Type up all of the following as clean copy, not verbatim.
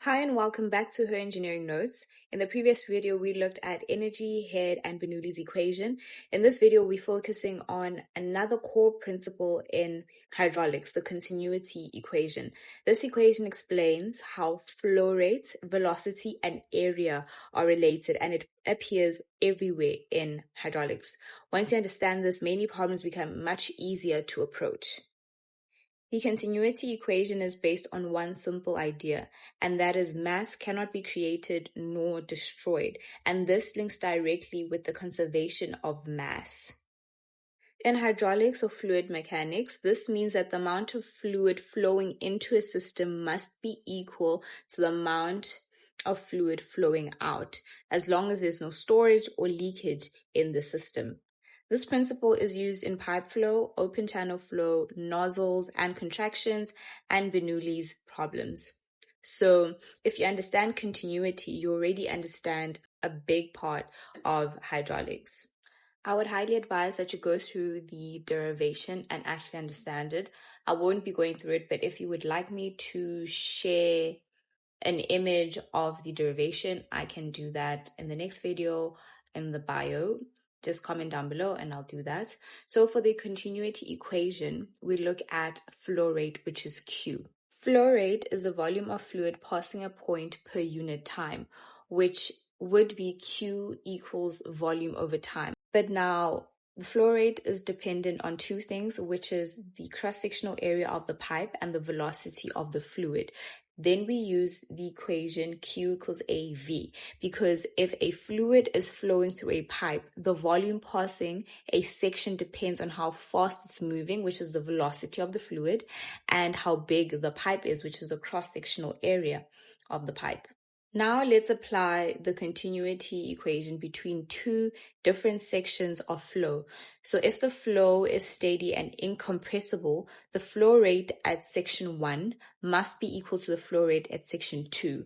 Hi and welcome back to Her Engineering Notes. In the previous video, we looked at energy, head, and Bernoulli's equation. In this video, we're focusing on another core principle in hydraulics, the continuity equation. This equation explains how flow rate, velocity, and area are related, and it appears everywhere in hydraulics. Once you understand this, many problems become much easier to approach. The continuity equation is based on one simple idea, and that is mass cannot be created nor destroyed, and this links directly with the conservation of mass. In hydraulics or fluid mechanics, this means that the amount of fluid flowing into a system must be equal to the amount of fluid flowing out, as long as there's no storage or leakage in the system. This principle is used in pipe flow, open channel flow, nozzles and contractions, and Bernoulli's problems. So if you understand continuity, you already understand a big part of hydraulics. I would highly advise that you go through the derivation and actually understand it. I won't be going through it, but if you would like me to share an image of the derivation, I can do that in the next video in the bio. Just comment down below and I'll do that. So for the continuity equation, we look at flow rate, which is Q. Flow rate is the volume of fluid passing a point per unit time, which would be Q equals volume over time. But now the flow rate is dependent on two things, which is the cross-sectional area of the pipe and the velocity of the fluid. Then we use the equation Q equals AV, because if a fluid is flowing through a pipe, the volume passing a section depends on how fast it's moving, which is the velocity of the fluid, and how big the pipe is, which is the cross-sectional area of the pipe. Now let's apply the continuity equation between two different sections of flow. So if the flow is steady and incompressible, the flow rate at section 1 must be equal to the flow rate at section 2,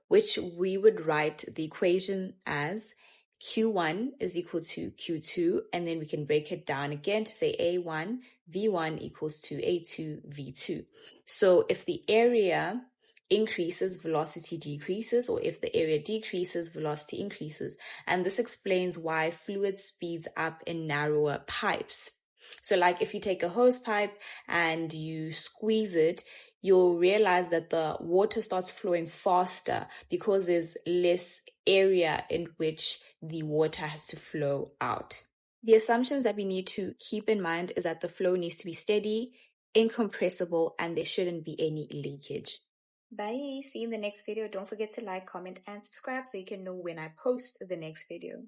which we would write the equation as Q1 is equal to Q2, and then we can break it down again to say A1 V1 equals to A2 V2. So if the area increases, velocity decreases, or if the area decreases, velocity increases. And this explains why fluid speeds up in narrower pipes. So like if you take a hose pipe and you squeeze it, you'll realize that the water starts flowing faster because there's less area in which the water has to flow out. The assumptions that we need to keep in mind is that the flow needs to be steady, incompressible, and there shouldn't be any leakage. Bye. See you in the next video. Don't forget to like, comment, and subscribe so you can know when I post the next video.